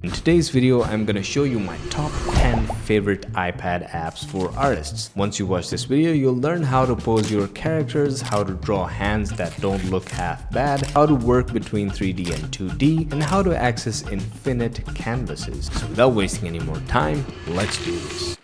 In today's video, I'm gonna show you my top 10 favorite iPad apps for artists. Once you watch this video, you'll learn how to pose your characters, how to draw hands that don't look half bad, how to work between 3D and 2D, and how to access infinite canvases. So without wasting any more time, let's do this.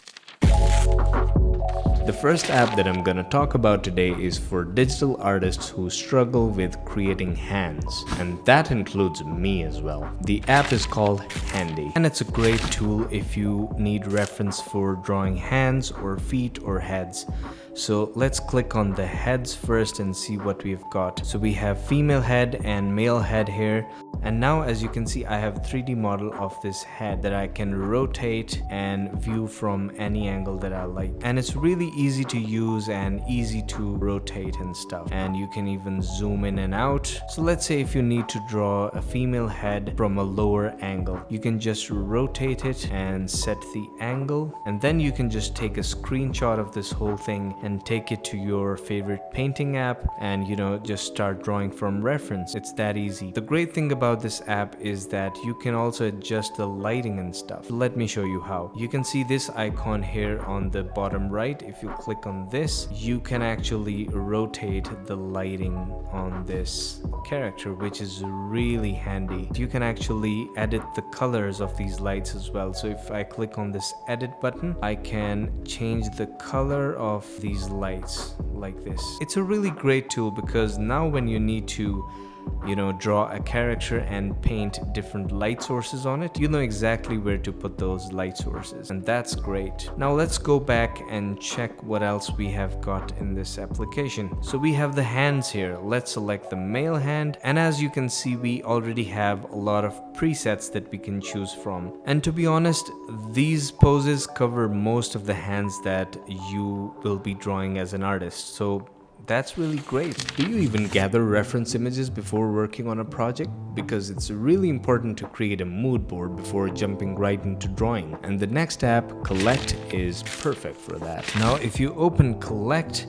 The first app that I'm gonna talk about today is for digital artists who struggle with creating hands, and that includes me as well. The app is called Handy, and it's a great tool if you need reference for drawing hands or feet or heads. So let's click on the heads first and see what we've got. So we have female head and male head here. And now, as you can see, I have a 3D model of this head that I can rotate and view from any angle that I like. And it's really easy to use and easy to rotate and stuff. And you can even zoom in and out. So let's say if you need to draw a female head from a lower angle, you can just rotate it and set the angle. And then you can just take a screenshot of this whole thing and take it to your favorite painting app and just start drawing from reference. It's that easy. The great thing about this app is that you can also adjust the lighting and stuff. Let me show you how. You can see this icon here on the bottom right. If you click on this, you can actually rotate the lighting on this character, which is really handy. You can actually edit the colors of these lights as well. So if I click on this edit button, I can change the color of these lights like this. It's a really great tool because now when you need to draw a character and paint different light sources on it, you know exactly where to put those light sources, and that's great. Now let's go back and check what else we have got in this application. So we have the hands here. Let's select the male hand, and as you can see, we already have a lot of presets that we can choose from. And to be honest, these poses cover most of the hands that you will be drawing as an artist. So that's really great. Do you even gather reference images before working on a project? Because it's really important to create a mood board before jumping right into drawing. And the next app, Collect, is perfect for that. Now, if you open Collect,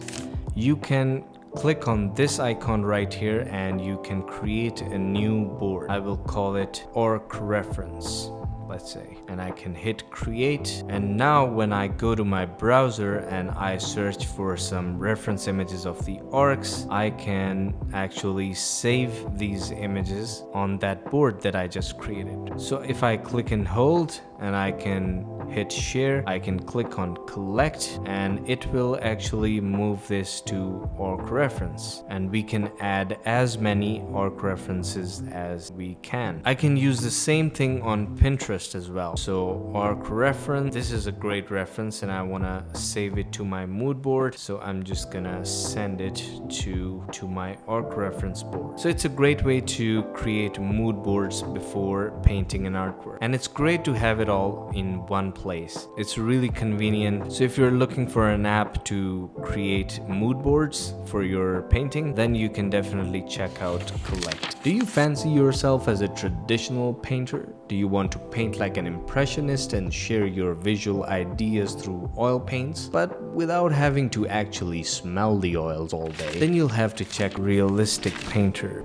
you can click on this icon right here and you can create a new board. I will call it Orc Reference, let's say, and I can hit create. And now when I go to my browser and I search for some reference images of the orcs, I can actually save these images on that board that I just created. So if I click and hold and I can hit share, I can click on collect, and it will actually move this to orc reference, and we can add as many orc references as we can. I can use the same thing on Pinterest as well. So orc reference, this is a great reference and I want to save it to my mood board, so I'm just gonna send it to my orc reference board. So it's a great way to create mood boards before painting an artwork, and it's great to have it all in one place. It's really convenient. So if you're looking for an app to create mood boards for your painting, then you can definitely check out Collect. Do you fancy yourself as a traditional painter? Do you want to paint like an impressionist and share your visual ideas through oil paints, but without having to actually smell the oils all day? Then you'll have to check Realistic Painter.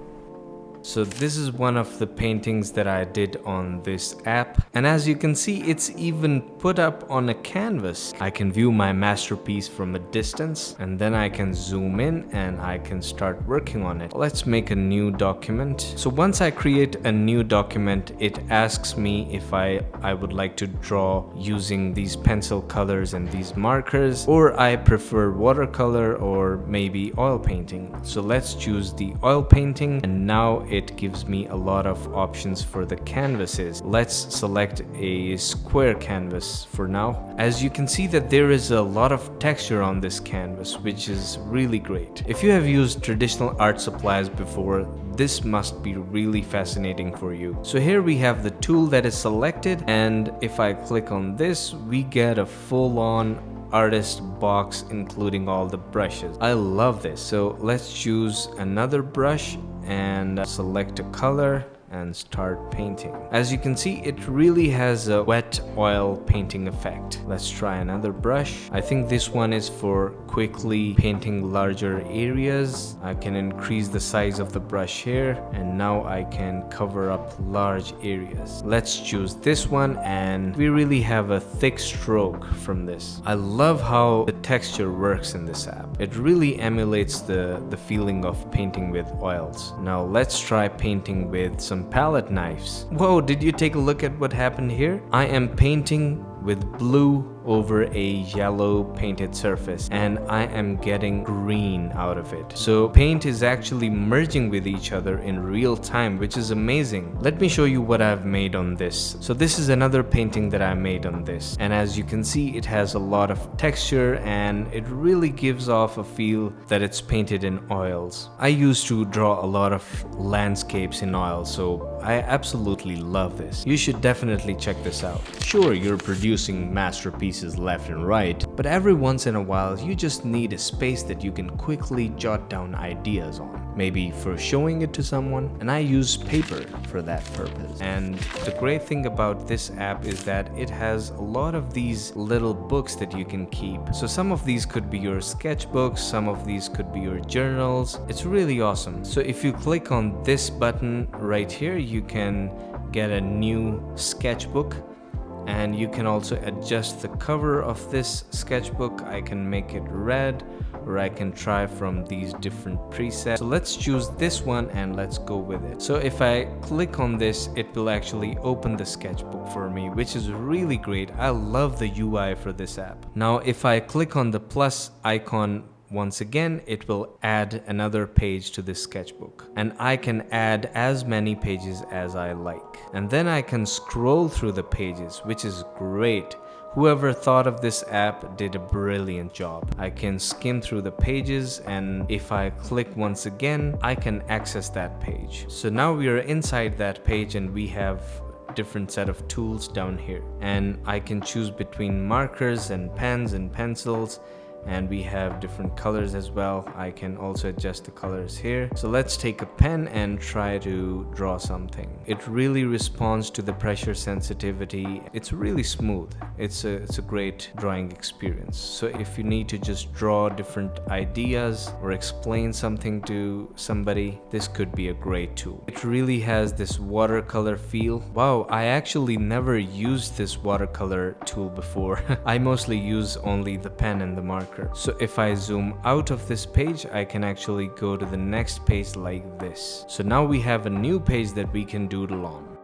So this is one of the paintings that I did on this app, and as you can see, it's even put up on a canvas. I can view my masterpiece from a distance, and then I can zoom in and I can start working on it. Let's make a new document. So once I create a new document, it asks me if I would like to draw using these pencil colors and these markers, or I prefer watercolor or maybe oil painting. So let's choose the oil painting, and now it gives me a lot of options for the canvases. Let's select a square canvas for now. As you can see that there is a lot of texture on this canvas, which is really great. If you have used traditional art supplies before, this must be really fascinating for you. So here we have the tool that is selected, and if I click on this, we get a full-on artist box including all the brushes. I love this. So let's choose another brush and select a color, and start painting. As you can see, it really has a wet oil painting effect. Let's try another brush. I think this one is for quickly painting larger areas. I can increase the size of the brush here, and now I can cover up large areas. Let's choose this one, and we really have a thick stroke from this. I love how the texture works in this app. It really emulates the feeling of painting with oils. Now let's try painting with some palette knives. Whoa, did you take a look at what happened here? I am painting with blue over a yellow painted surface, and I am getting green out of it. So paint is actually merging with each other in real time, which is amazing. Let me show you what I've made on this. So this is another painting that I made on this, and as you can see, it has a lot of texture and it really gives off a feel that it's painted in oils. I used to draw a lot of landscapes in oils, so I absolutely love this. You should definitely check this out. Sure, you're producing masterpieces left and right, but every once in a while you just need a space that you can quickly jot down ideas on, maybe for showing it to someone, and I use paper for that purpose. And the great thing about this app is that it has a lot of these little books that you can keep. So some of these could be your sketchbooks, some of these could be your journals. It's really awesome. So if you click on this button right here, you can get a new sketchbook, and you can also adjust the cover of this sketchbook. I can make it red, or I can try from these different presets. So let's choose this one and let's go with it. So if I click on this, it will actually open the sketchbook for me, which is really great. I love the UI for this app. Now if I click on the plus icon once again, it will add another page to this sketchbook, and I can add as many pages as I like. And then I can scroll through the pages, which is great. Whoever thought of this app did a brilliant job. I can skim through the pages, and if I click once again, I can access that page. So now we are inside that page, and we have different set of tools down here, and I can choose between markers and pens and pencils, and we have different colors as well. I can also adjust the colors here. So let's take a pen and try to draw something. It really responds to the pressure sensitivity. It's really smooth. It's a great drawing experience. So if you need to just draw different ideas or explain something to somebody, this could be a great tool. It really has this watercolor feel. Wow, I actually never used this watercolor tool before. I mostly use only the pen and the marker. So if I zoom out of this page, I can actually go to the next page like this. So now we have a new page that we can doodle on.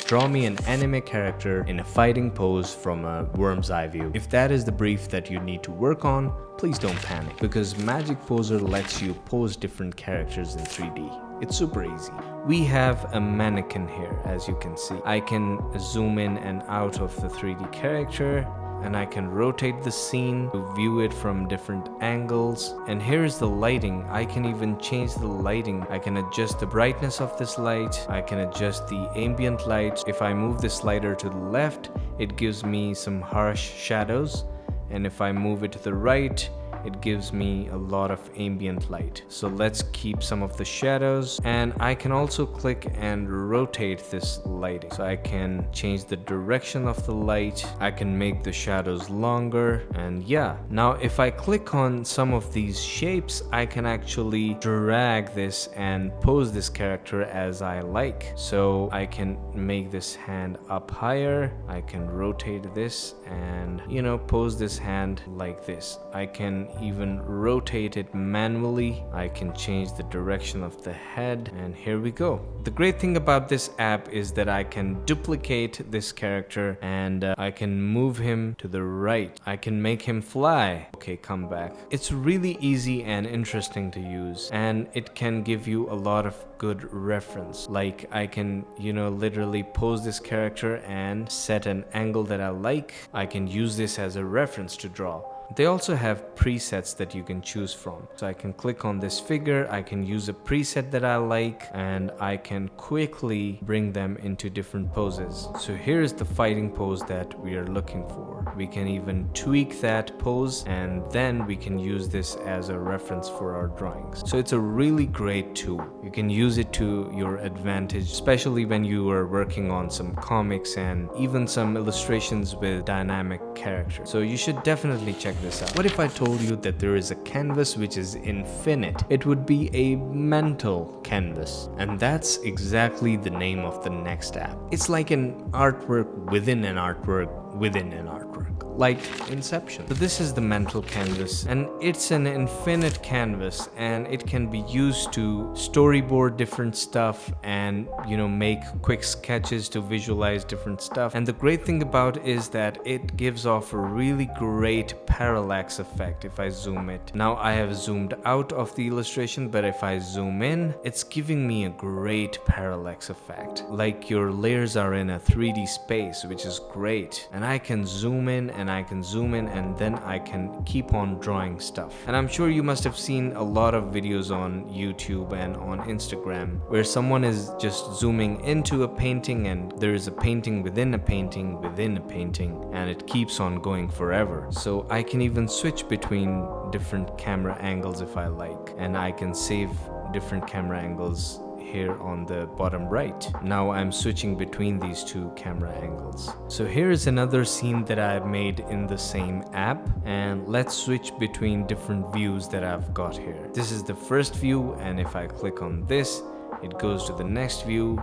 Draw me an anime character in a fighting pose from a worm's eye view. If that is the brief that you need to work on, please don't panic, because Magic Poser lets you pose different characters in 3D. It's super easy. We have a mannequin here, as you can see. I can zoom in and out of the 3D character, and I can rotate the scene to view it from different angles. And here's the lighting. I can even change the lighting. I can adjust the brightness of this light. I can adjust the ambient light. If I move the slider to the left, it gives me some harsh shadows, and if I move it to the right, it gives me a lot of ambient light. So let's keep some of the shadows, and I can also click and rotate this lighting. So I can change the direction of the light, I can make the shadows longer, and yeah. Now if I click on some of these shapes, I can actually drag this and pose this character as I like. So I can make this hand up higher, I can rotate this and, you know, pose this hand like this. I can even rotate it manually. I can change the direction of the head, and here we go. The great thing about this app is that I can duplicate this character, and I can move him to the right. I can make him fly. Okay, come back. It's really easy and interesting to use, and it can give you a lot of good reference. Like I can, you know, literally pose this character and set an angle that I like. I can use this as a reference to draw. They also have presets that you can choose from. So I can click on this figure, I can use a preset that I like, and I can quickly bring them into different poses. So here's the fighting pose that we are looking for. We can even tweak that pose, and then we can use this as a reference for our drawings. So it's a really great tool. You can use it to your advantage, especially when you are working on some comics and even some illustrations with dynamic characters. So you should definitely check this out. What if I told you that there is a canvas which is infinite? It would be a mental canvas, and that's exactly the name of the next app. It's like an artwork within an artwork within an artwork, like Inception. So this is the mental canvas, and it's an infinite canvas, and it can be used to storyboard different stuff and, you know, make quick sketches to visualize different stuff. And the great thing about it is that it gives off a really great parallax effect. If I zoom it, now I have zoomed out of the illustration, but if I zoom in, it's giving me a great parallax effect, like your layers are in a 3D space, which is great. And I can zoom in and I can zoom in, and then I can keep on drawing stuff. And I'm sure you must have seen a lot of videos on YouTube and on Instagram where someone is just zooming into a painting, and there is a painting within a painting within a painting, and it keeps on going forever. So I can even switch between different camera angles if I like, and I can save different camera angles here on the bottom right. Now I'm switching between these two camera angles. So here is another scene that I've made in the same app, and let's switch between different views that I've got here. This is the first view, and if I click on this, it goes to the next view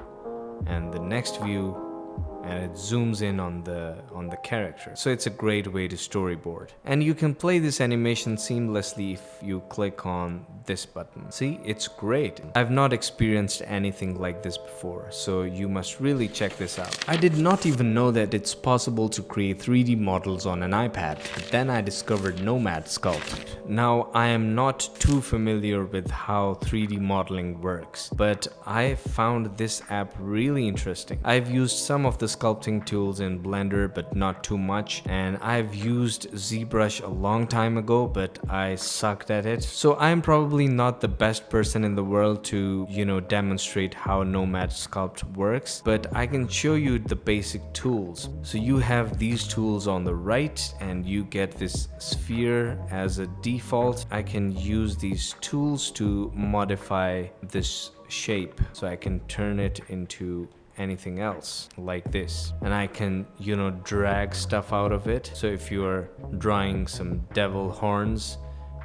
and the next view, and it zooms in on the character. So it's a great way to storyboard. And you can play this animation seamlessly if you click on this button. See, it's great. I've not experienced anything like this before, so you must really check this out. I did not even know that it's possible to create 3D models on an iPad, but then I discovered Nomad Sculpt. Now, I am not too familiar with how 3D modeling works, but I found this app really interesting. I've used some of the sculpting tools in Blender, but not too much, and I've used ZBrush a long time ago, but I sucked at it. So I'm probably not the best person in the world to, you know, demonstrate how Nomad Sculpt works, but I can show you the basic tools. So you have these tools on the right, and you get this sphere as a default. I can use these tools to modify this shape, so I can turn it into anything else like this, and I can, you know, drag stuff out of it. So if you are drawing some devil horns,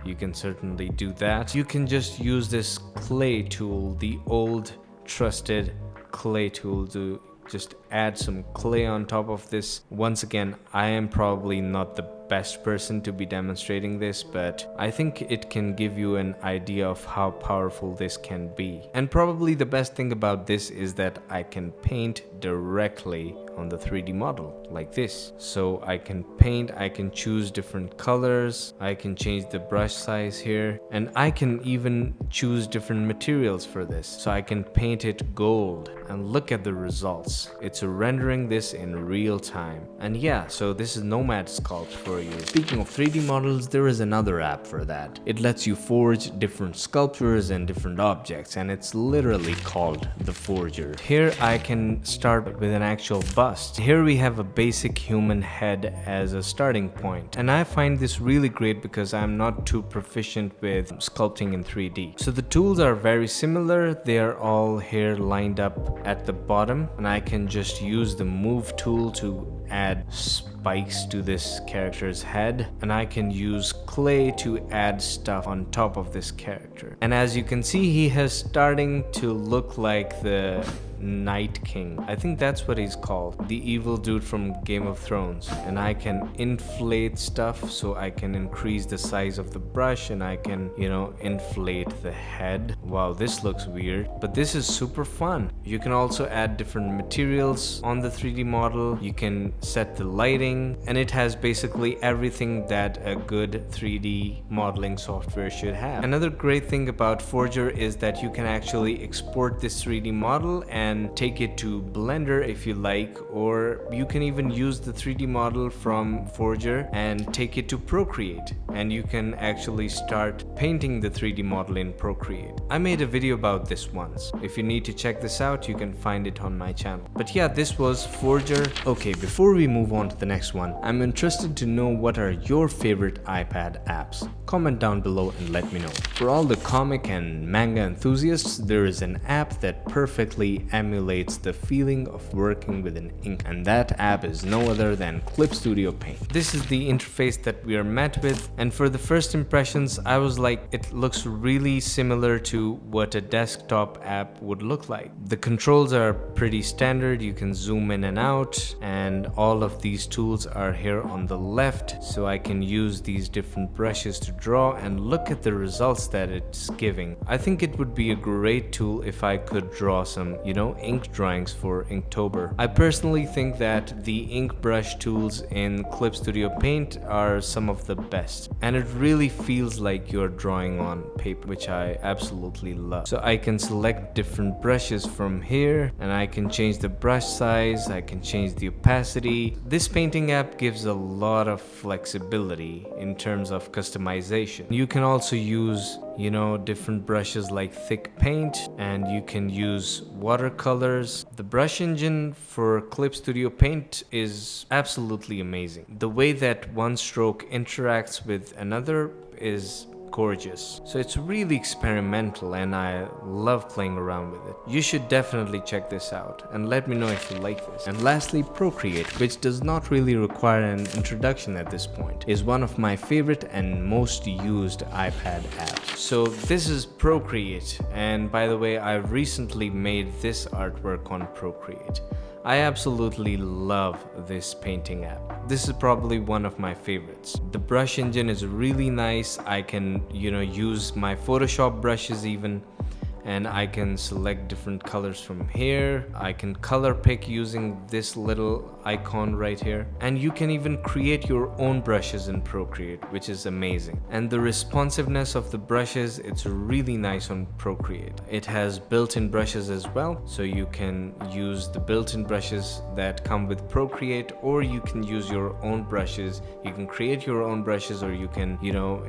you can certainly do that. You can just use this clay tool, the old trusted clay tool, to just add some clay on top of this. Once again, I am probably not the best person to be demonstrating this, but I think it can give you an idea of how powerful this can be. And probably the best thing about this is that I can paint directly on the 3D model like this. So I can paint, I can choose different colors, I can change the brush size here, and I can even choose different materials for this. So I can paint it gold, and look at the results. It's rendering this in real time. And yeah, so this is Nomad Sculpt for you. Speaking of 3D models, there is another app for that. It lets you forge different sculptures and different objects, and it's literally called the Forger. Here I can start with an actual bust. Here we have a basic human head as a starting point, and I find this really great because I'm not too proficient with sculpting in 3D. So the tools are very similar. They are all here lined up at the bottom, and I can just use the move tool to add spikes to this character's head, and I can use clay to add stuff on top of this character. And as you can see, he is starting to look like the Night King. I think that's what he's called, the evil dude from Game of Thrones. And I can inflate stuff, so I can increase the size of the brush, and I can, you know, inflate the head. Wow, this looks weird, but this is super fun. You can also add different materials on the 3D model. You can set the lighting, and it has basically everything that a good 3D modeling software should have. Another great thing about Forger is that you can actually export this 3D model and can take it to Blender if you like, or you can even use the 3D model from Forger and take it to Procreate, and you can actually start painting the 3D model in Procreate. I made a video about this once. If you need to check this out, you can find it on my channel. But yeah, this was Forger. Okay, before we move on to the next one, I'm interested to know what are your favorite iPad apps. Comment down below and let me know. For all the comic and manga enthusiasts, there is an app that perfectly emulates the feeling of working with an ink, and that app is no other than Clip Studio Paint. This is the interface that we are met with, and for the first impressions, I was like, it looks really similar to what a desktop app would look like. The controls are pretty standard. You can zoom in and out, and all of these tools are here on the left, so I can use these different brushes to draw and look at the results that it's giving. I think it would be a great tool if I could draw some, ink drawings for Inktober. I personally think that the ink brush tools in Clip Studio Paint are some of the best, and it really feels like you're drawing on paper, which I absolutely love. So I can select different brushes from here, and I can change the brush size, I can change the opacity. This painting app gives a lot of flexibility in terms of customization. You can also use different brushes like thick paint, and you can use watercolors. The brush engine for Clip Studio Paint is absolutely amazing. The way that one stroke interacts with another is gorgeous. So it's really experimental, and I love playing around with it. You should definitely check this out and let me know if you like this. And lastly, Procreate, which does not really require an introduction at this point, is one of my favorite and most used iPad apps. So this is Procreate, and by the way, I recently made this artwork on Procreate. I absolutely love this painting app. This is probably one of my favorites. The brush engine is really nice. I can, use my Photoshop brushes even, and I can select different colors from here. I can color pick using this little icon right here, and you can even create your own brushes in Procreate, which is amazing. And the responsiveness of the brushes, it's really nice on Procreate. It has built-in brushes as well, so you can use the built-in brushes that come with Procreate, or you can use your own brushes. You can create your own brushes, or you can,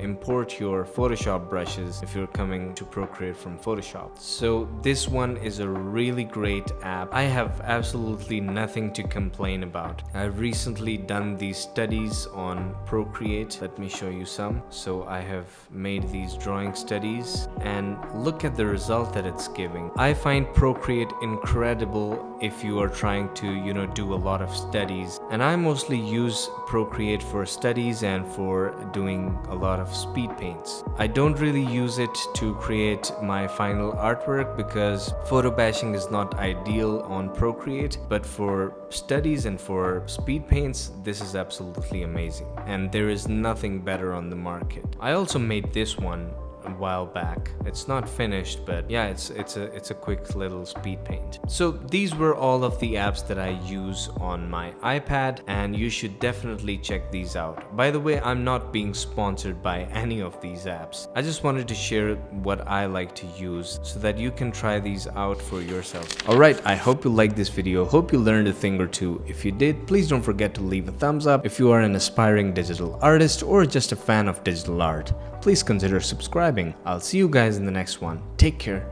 import your Photoshop brushes if you're coming to Procreate from Photoshop. So this one is a really great app. I have absolutely nothing to complain about. I've recently done these studies on Procreate. Let me show you some. So I have made these drawing studies, and look at the result that it's giving. I find Procreate incredible if you are trying to, do a lot of studies. And I mostly use Procreate for studies and for doing a lot of speed paints. I don't really use it to create my final artwork because photo bashing is not ideal on Procreate, but for studies and for speed paints, this is absolutely amazing, and there is nothing better on the market. I also made this one a while back. It's not finished, but yeah, it's a quick little speed paint. So these were all of the apps that I use on my iPad, and you should definitely check these out. By the way, I'm not being sponsored by any of these apps. I just wanted to share what I like to use so that you can try these out for yourself. Alright, I hope you liked this video. Hope you learned a thing or two. If you did, please don't forget to leave a thumbs up. If you are an aspiring digital artist or just a fan of digital art, please consider subscribing. I'll see you guys in the next one. Take care